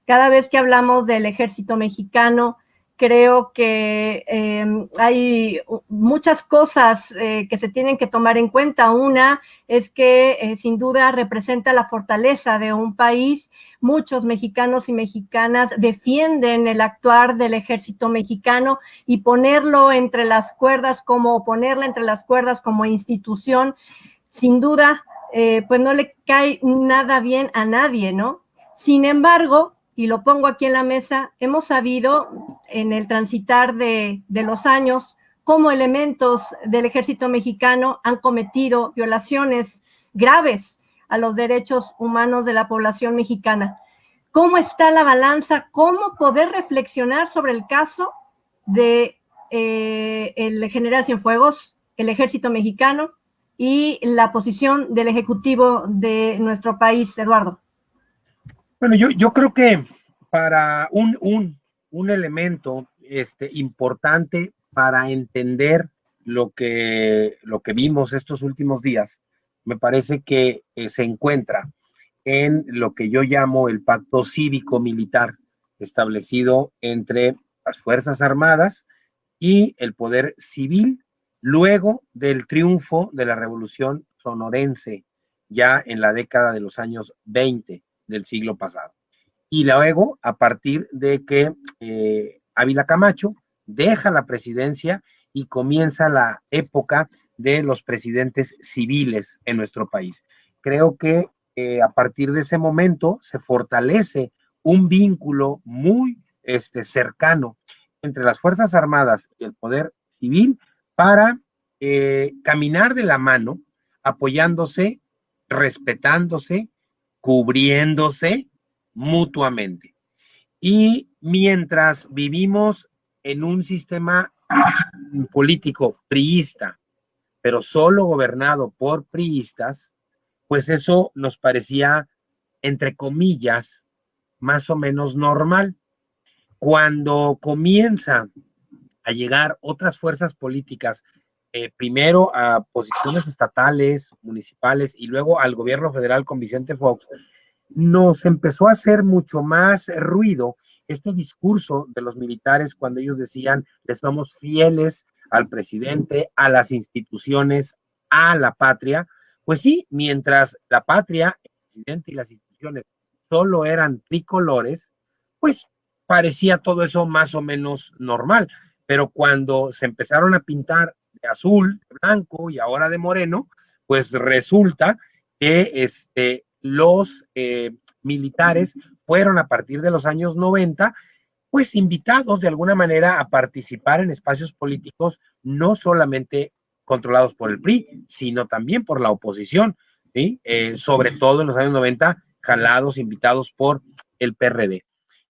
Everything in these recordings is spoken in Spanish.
Cada vez que hablamos del ejército mexicano, creo que hay muchas cosas que se tienen que tomar en cuenta. Una es que sin duda representa la fortaleza de un país. Muchos mexicanos y mexicanas defienden el actuar del ejército mexicano y ponerlo entre las cuerdas como ponerla entre las cuerdas como institución, sin duda, pues no le cae nada bien a nadie, ¿no? Sin embargo, y lo pongo aquí en la mesa, hemos sabido en el transitar de los años cómo elementos del ejército mexicano han cometido violaciones graves a los derechos humanos de la población mexicana. ¿Cómo está la balanza? ¿Cómo poder reflexionar sobre el caso de el general Cienfuegos, el ejército mexicano y la posición del ejecutivo de nuestro país, Eduardo? Bueno, yo creo que para un elemento importante para entender lo que vimos estos últimos días, me parece que se encuentra en lo que yo llamo el pacto cívico-militar establecido entre las Fuerzas Armadas y el poder civil luego del triunfo de la Revolución Sonorense, ya en la década de los años 20 del siglo pasado. Y luego, a partir de que Ávila Camacho deja la presidencia y comienza la época de los presidentes civiles en nuestro país. Creo que a partir de ese momento se fortalece un vínculo muy cercano entre las Fuerzas Armadas y el poder civil para caminar de la mano, apoyándose, respetándose, cubriéndose mutuamente. Y mientras vivimos en un sistema político priista, pero solo gobernado por priistas, pues eso nos parecía, entre comillas, más o menos normal. Cuando comienza a llegar otras fuerzas políticas, primero a posiciones estatales, municipales y luego al gobierno federal con Vicente Fox, nos empezó a hacer mucho más ruido este discurso de los militares cuando ellos decían, le somos fieles al presidente, a las instituciones, a la patria. Pues sí, mientras la patria, el presidente y las instituciones solo eran tricolores, pues parecía todo eso más o menos normal. Pero cuando se empezaron a pintar de azul, de blanco y ahora de moreno, pues resulta que los militares fueron a partir de los años 90, pues invitados de alguna manera a participar en espacios políticos no solamente controlados por el PRI, sino también por la oposición, ¿sí? Sobre todo en los años 90, jalados, invitados por el PRD.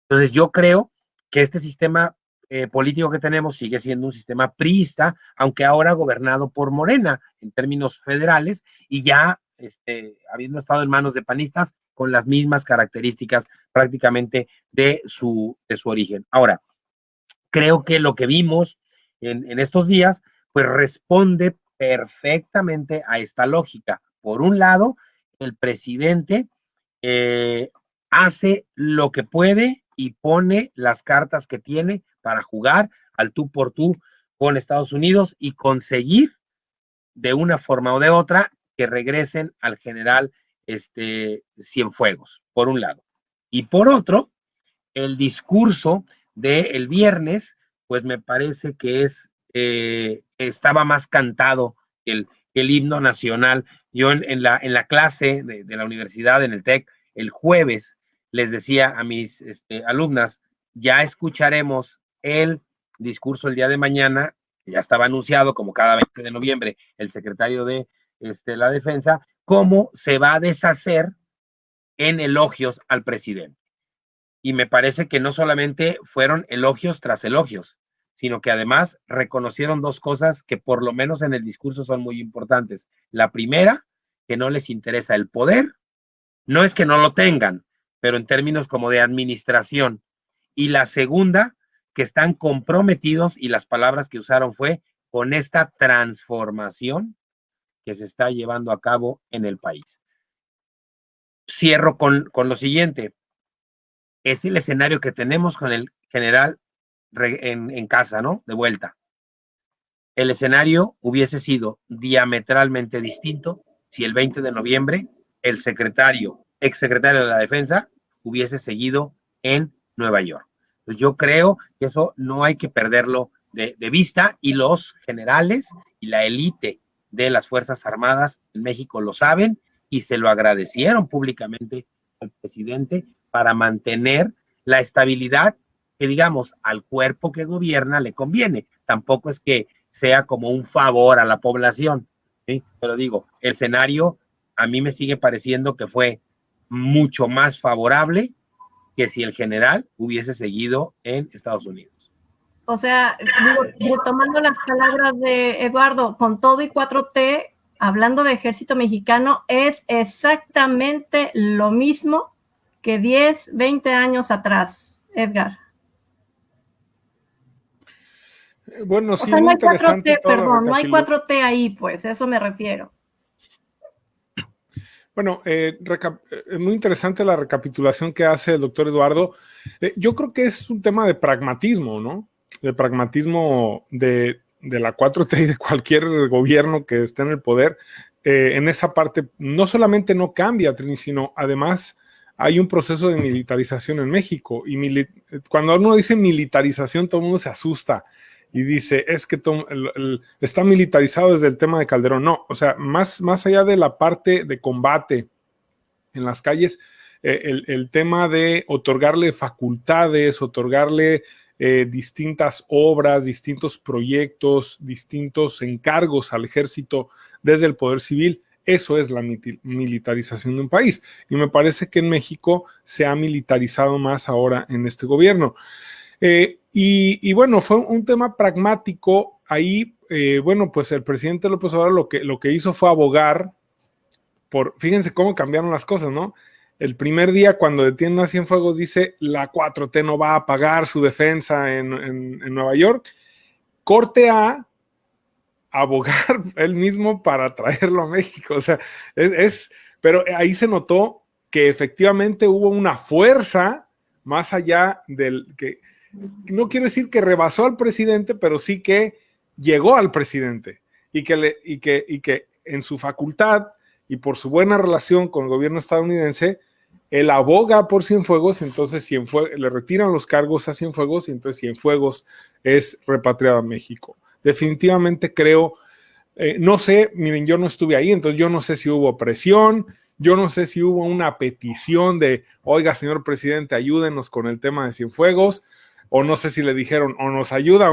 Entonces yo creo que este sistema político que tenemos sigue siendo un sistema priista, aunque ahora gobernado por Morena en términos federales y ya habiendo estado en manos de panistas con las mismas características prácticamente de su origen. Ahora, creo que lo que vimos en estos días, pues responde perfectamente a esta lógica. Por un lado, el presidente eh, hace lo que puede y pone las cartas que tiene para jugar al tú por tú con Estados Unidos y conseguir de una forma o de otra que regresen al general Cienfuegos, por un lado. Y por otro, el discurso del viernes, pues me parece que estaba más cantado que el himno nacional. Yo en la clase de la universidad, en el TEC, el jueves, les decía a mis alumnas, ya escucharemos el discurso el día de mañana, ya estaba anunciado como cada 20 de noviembre el secretario de la defensa, cómo se va a deshacer en elogios al presidente. Y me parece que no solamente fueron elogios tras elogios, sino que además reconocieron dos cosas que por lo menos en el discurso son muy importantes. La primera, que no les interesa el poder, no es que no lo tengan, pero en términos como de administración. Y la segunda, que están comprometidos, y las palabras que usaron fue con esta transformación que se está llevando a cabo en el país. Cierro con lo siguiente. es el escenario que tenemos con el general en casa, ¿no? De vuelta. El escenario hubiese sido diametralmente distinto si el 20 de noviembre el exsecretario de la Defensa, hubiese seguido en Nueva York. Pues yo creo que eso no hay que perderlo de vista, y los generales y la élite de las Fuerzas Armadas en México lo saben y se lo agradecieron públicamente al presidente para mantener la estabilidad que, digamos, al cuerpo que gobierna le conviene. Tampoco es que sea como un favor a la población, ¿sí? Pero digo, el escenario a mí me sigue pareciendo que fue mucho más favorable que si el general hubiese seguido en Estados Unidos. O sea, digo, retomando las palabras de Eduardo, con todo y 4T, hablando de ejército mexicano, es exactamente lo mismo que 10, 20 años atrás, Edgar. Bueno, sí, o sea, muy no hay interesante. 4T, perdón, no hay 4T ahí, pues, eso me refiero. Bueno, es muy interesante la recapitulación que hace el doctor Eduardo. Yo creo que es un tema de pragmatismo, ¿no? De pragmatismo de la 4T y de cualquier gobierno que esté en el poder. En esa parte no solamente no cambia, Trini, sino además hay un proceso de militarización en México. Y cuando uno dice militarización, todo el mundo se asusta y dice, es que está militarizado desde el tema de Calderón. No, o sea, más allá de la parte de combate en las calles, el tema de otorgarle facultades, otorgarle distintas obras, distintos proyectos, distintos encargos al ejército desde el poder civil, eso es la militarización de un país. Y me parece que en México se ha militarizado más ahora en este gobierno. Y bueno, fue un tema pragmático. Ahí, bueno, pues el presidente López Obrador lo que hizo fue abogar por, fíjense cómo cambiaron las cosas, ¿no? El primer día cuando detienen a Cienfuegos dice, la 4T no va a pagar su defensa en Nueva York. Corte a abogar él mismo para traerlo a México. O sea, pero ahí se notó que efectivamente hubo una fuerza más allá del que, no quiero decir que rebasó al presidente, pero sí que llegó al presidente y que en su facultad y por su buena relación con el gobierno estadounidense, él aboga por Cienfuegos, entonces le retiran los cargos a Cienfuegos y entonces Cienfuegos es repatriado a México. Definitivamente creo, no sé, miren, yo no estuve ahí, entonces yo no sé si hubo presión, yo no sé si hubo una petición de, oiga, señor presidente, ayúdenos con el tema de Cienfuegos, o no sé si le dijeron o nos ayuda,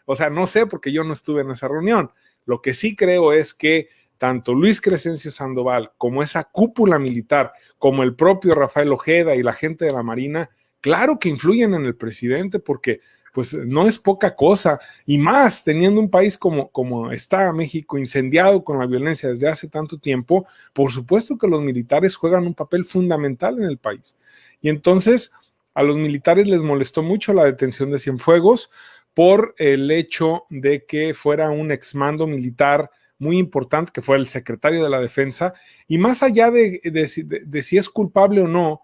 o sea, no sé porque yo no estuve en esa reunión. Lo que sí creo es que tanto Luis Crescencio Sandoval como esa cúpula militar, como el propio Rafael Ojeda y la gente de la Marina, claro que influyen en el presidente porque pues no es poca cosa, y más teniendo un país como está México, incendiado con la violencia desde hace tanto tiempo, por supuesto que los militares juegan un papel fundamental en el país. Y entonces a los militares les molestó mucho la detención de Cienfuegos por el hecho de que fuera un exmando militar muy importante, que fue el secretario de la Defensa, y más allá de si es culpable o no,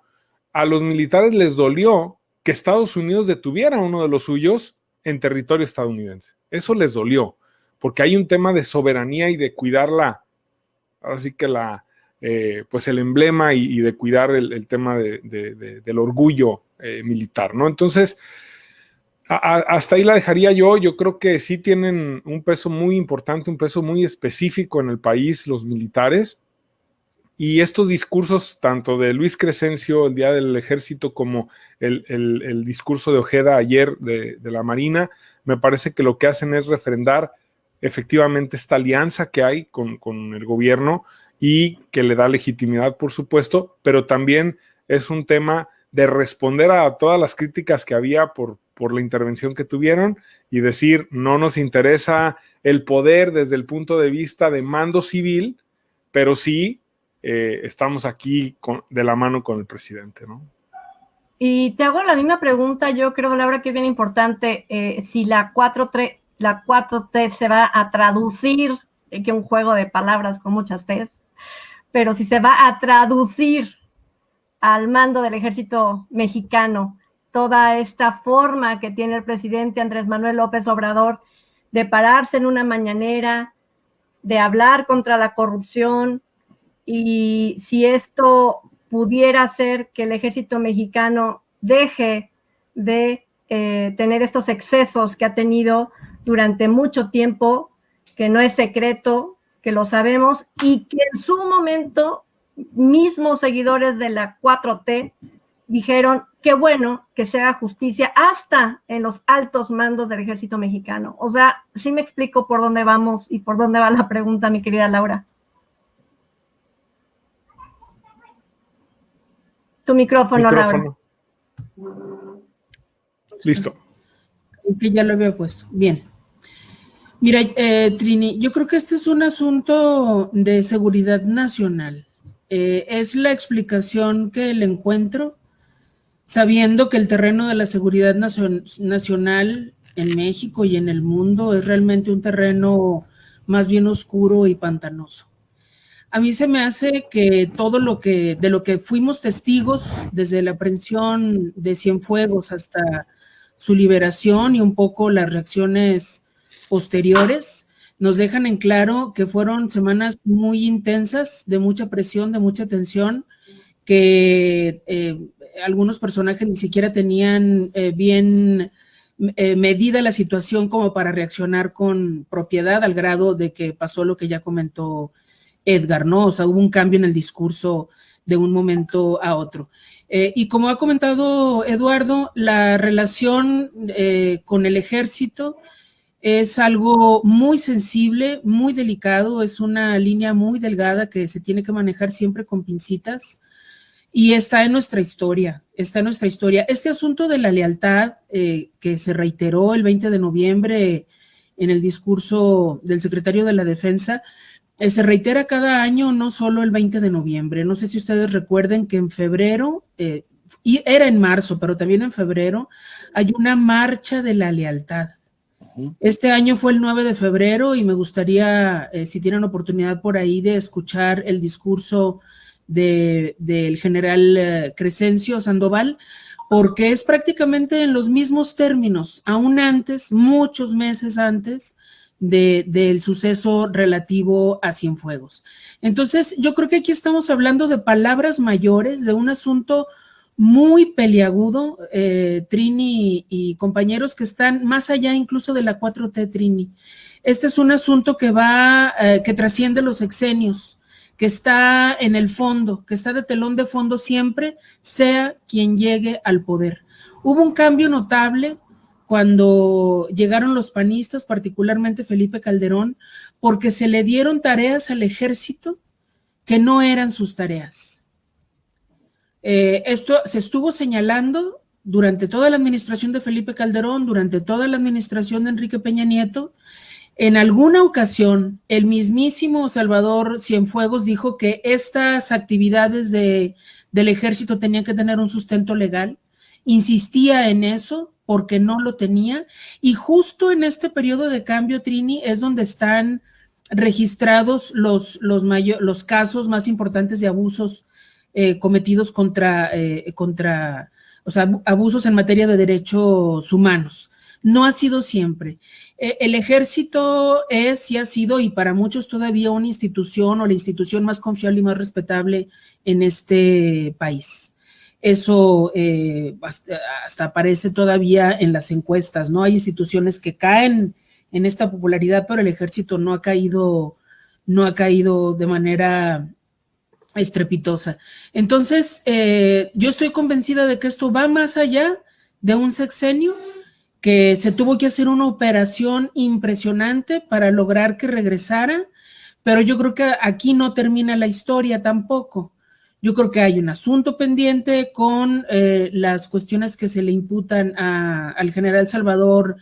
a los militares les dolió que Estados Unidos detuviera a uno de los suyos en territorio estadounidense. Eso les dolió, porque hay un tema de soberanía y de cuidarla, ahora sí que pues el emblema y de cuidar el tema del orgullo militar, ¿no? Entonces, hasta ahí la dejaría yo. Yo creo que sí tienen un peso muy importante, un peso muy específico en el país, los militares. Y estos discursos, tanto de Luis Crescencio, el Día del Ejército, como el discurso de Ojeda ayer de la Marina, me parece que lo que hacen es refrendar efectivamente esta alianza que hay con el gobierno y que le da legitimidad, por supuesto, pero también es un tema de responder a todas las críticas que había por la intervención que tuvieron y decir, no nos interesa el poder desde el punto de vista de mando civil, pero sí estamos aquí de la mano con el presidente, ¿no? Y te hago la misma pregunta, yo creo, Laura, que es bien importante, si la 4T se va a traducir, que un juego de palabras con muchas T's, pero si se va a traducir al mando del ejército mexicano, toda esta forma que tiene el presidente Andrés Manuel López Obrador de pararse en una mañanera, de hablar contra la corrupción, y si esto pudiera hacer que el ejército mexicano deje de tener estos excesos que ha tenido durante mucho tiempo, que no es secreto, que lo sabemos, y que en su momento mismos seguidores de la 4T dijeron qué bueno que se haga justicia hasta en los altos mandos del ejército mexicano. O sea, sí me explico por dónde vamos y por dónde va la pregunta, mi querida Laura. Tu micrófono. Laura. Listo. Que ya lo había puesto. Bien. Mira, Trini, yo creo que este es un asunto de seguridad nacional. Es la explicación que le encuentro, sabiendo que el terreno de la seguridad nacional en México y en el mundo es realmente un terreno más bien oscuro y pantanoso. A mí se me hace que todo de lo que fuimos testigos desde la aprehensión de Cienfuegos hasta su liberación y un poco las reacciones posteriores, nos dejan en claro que fueron semanas muy intensas, de mucha presión, de mucha tensión, que algunos personajes ni siquiera tenían bien medida la situación como para reaccionar con propiedad, al grado de que pasó lo que ya comentó Edgar, ¿no? O sea, hubo un cambio en el discurso de un momento a otro. Y como ha comentado Eduardo, la relación con el ejército es algo muy sensible, muy delicado, es una línea muy delgada que se tiene que manejar siempre con pincitas, y está en nuestra historia, está en nuestra historia. Este asunto de la lealtad que se reiteró el 20 de noviembre en el discurso del secretario de la Defensa, se reitera cada año, no solo el 20 de noviembre. No sé si ustedes recuerden que en febrero, y era en marzo, pero también en febrero, hay una marcha de la lealtad. Este año fue el 9 de febrero y me gustaría, si tienen oportunidad por ahí, de escuchar el discurso del general Crescencio Sandoval, porque es prácticamente en los mismos términos, aún antes, muchos meses antes del suceso relativo a Cienfuegos. Entonces, yo creo que aquí estamos hablando de palabras mayores, de un asunto muy peliagudo, Trini y compañeros, que están más allá incluso de la 4T, Trini. Este es un asunto que que trasciende los sexenios, que está en el fondo, que está de telón de fondo siempre, sea quien llegue al poder. Hubo un cambio notable cuando llegaron los panistas, particularmente Felipe Calderón, porque se le dieron tareas al ejército que no eran sus tareas. Esto se estuvo señalando durante toda la administración de Felipe Calderón, durante toda la administración de Enrique Peña Nieto. En alguna ocasión, el mismísimo Salvador Cienfuegos dijo que estas actividades del ejército tenían que tener un sustento legal. Insistía en eso porque no lo tenía, y justo en este periodo de cambio, Trini, es donde están registrados los casos más importantes de abusos cometidos contra, o sea, abusos en materia de derechos humanos. No ha sido siempre. El ejército es y ha sido, y para muchos todavía, una institución o la institución más confiable y más respetable en este país. Eso hasta aparece todavía en las encuestas, ¿no? Hay instituciones que caen en esta popularidad, pero el ejército no ha caído de manera estrepitosa. Entonces, yo estoy convencida de que esto va más allá de un sexenio, que se tuvo que hacer una operación impresionante para lograr que regresara, pero yo creo que aquí no termina la historia tampoco. Yo creo que hay un asunto pendiente con las cuestiones que se le imputan al general Salvador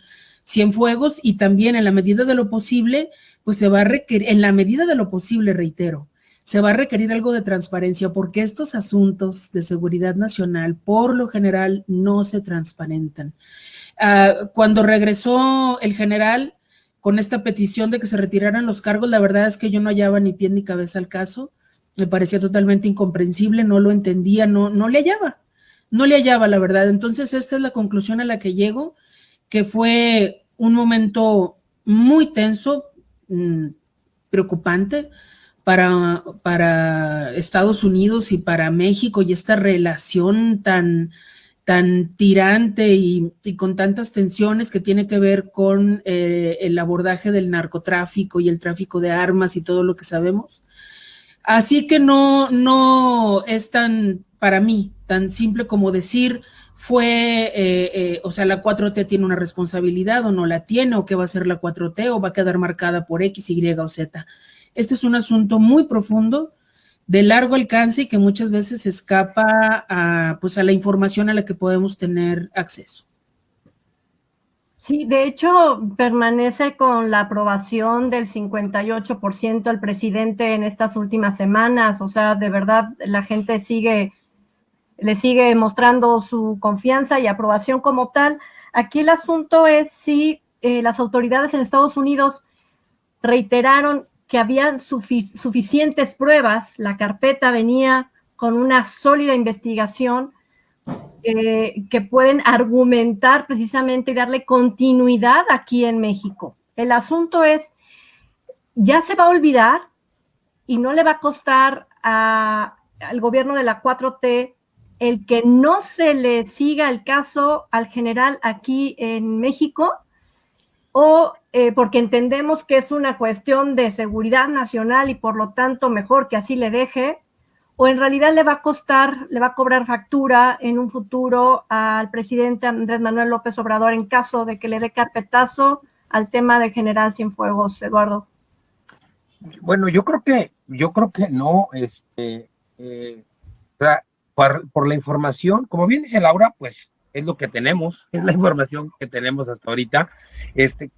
Cienfuegos, y también en la medida de lo posible, pues se va a requerir, en la medida de lo posible, reitero, se va a requerir algo de transparencia, porque estos asuntos de seguridad nacional por lo general no se transparentan. Cuando regresó el general con esta petición de que se retiraran los cargos, la verdad es que yo no hallaba ni pie ni cabeza al caso. me parecía totalmente incomprensible, no lo entendía, no le hallaba la verdad. Entonces esta es la conclusión a la que llego, que fue un momento muy tenso, preocupante para Estados Unidos y para México, y esta relación tan tirante y con tantas tensiones que tiene que ver con el abordaje del narcotráfico y el tráfico de armas y todo lo que sabemos. Así que no es para mí, tan simple como decir o sea, la 4T tiene una responsabilidad o no la tiene, o qué va a ser la 4T, o va a quedar marcada por X, Y o Z. Este es un asunto muy profundo, de largo alcance, y que muchas veces escapa a la información a la que podemos tener acceso. Sí, de hecho, permanece con la aprobación del 58% el presidente en estas últimas semanas. O sea, de verdad, la gente le sigue mostrando su confianza y aprobación como tal. Aquí el asunto es si las autoridades en Estados Unidos reiteraron que habían suficientes pruebas, la carpeta venía con una sólida investigación que pueden argumentar precisamente y darle continuidad aquí en México. El asunto es, ya se va a olvidar y no le va a costar al gobierno de la 4T el que no se le siga el caso al general aquí en México, o porque entendemos que es una cuestión de seguridad nacional y por lo tanto mejor que así le deje, o en realidad le va a cobrar factura en un futuro al presidente Andrés Manuel López Obrador en caso de que le dé carpetazo al tema de General Cienfuegos, Eduardo. Bueno, yo creo que no, o sea, por la información, como bien dice Laura, pues es lo que tenemos, es la información que tenemos hasta ahorita.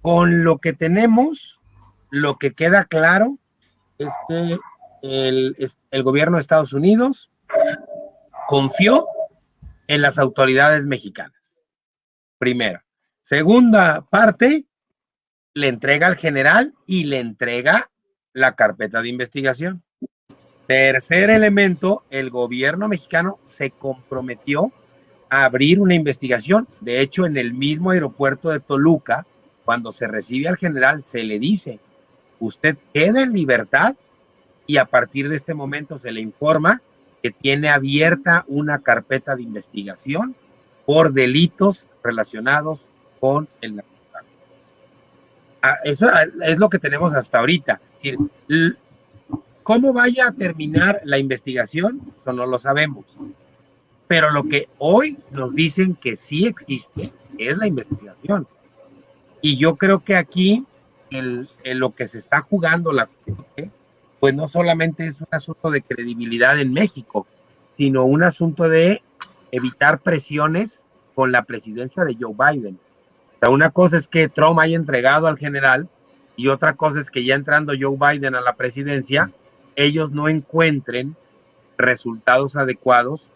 Con lo que tenemos, lo que queda claro es que el gobierno de Estados Unidos confió en las autoridades mexicanas. Primera. Segunda parte, le entrega al general y le entrega la carpeta de investigación. Tercer elemento, el gobierno mexicano se comprometió a abrir una investigación. De hecho, en el mismo aeropuerto de Toluca, cuando se recibe al general, se le dice, usted queda en libertad, y a partir de este momento se le informa que tiene abierta una carpeta de investigación por delitos relacionados con el narcotráfico. Eso es lo que tenemos hasta ahorita. Es decir, ¿cómo vaya a terminar la investigación? Eso no lo sabemos. Pero lo que hoy nos dicen que sí existe es la investigación. Y yo creo que aquí lo que se está jugando la Corte, pues no solamente es un asunto de credibilidad en México, sino un asunto de evitar presiones con la presidencia de Joe Biden. O sea, una cosa es que Trump haya entregado al general, y otra cosa es que ya entrando Joe Biden a la presidencia, ellos no encuentren resultados adecuados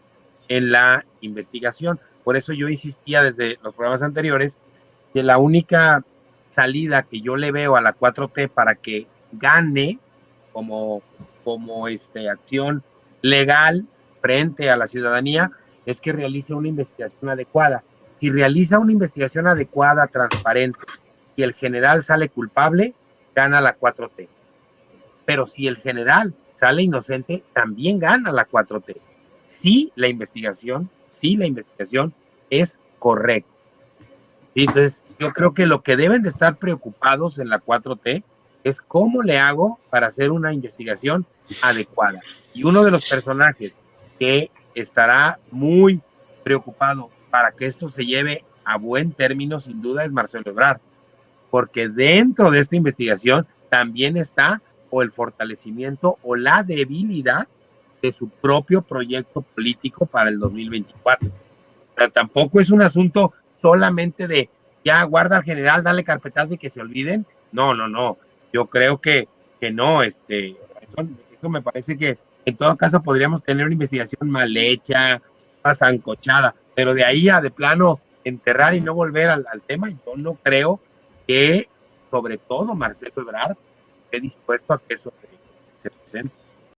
en la investigación. Por eso yo insistía desde los programas anteriores que la única salida que yo le veo a la 4T para que gane como acción legal frente a la ciudadanía es que realice una investigación adecuada. Si realiza una investigación adecuada, transparente, y el general sale culpable, gana la 4T. Pero si el general sale inocente, también gana la 4T. Si la investigación es correcta. Entonces, yo creo que lo que deben de estar preocupados en la 4T es cómo le hago para hacer una investigación adecuada. Y uno de los personajes que estará muy preocupado para que esto se lleve a buen término, sin duda, es Marcelo Ebrard, porque dentro de esta investigación también está o el fortalecimiento o la debilidad de su propio proyecto político para el 2024. O sea, tampoco es un asunto solamente de ya guarda al general, dale carpetazo y que se olviden. No. Yo creo que no. Eso me parece que en todo caso podríamos tener una investigación mal hecha, más zancochada, pero de ahí a de plano enterrar y no volver al tema, yo no creo que, sobre todo Marcelo Ebrard, esté dispuesto a que eso se presente.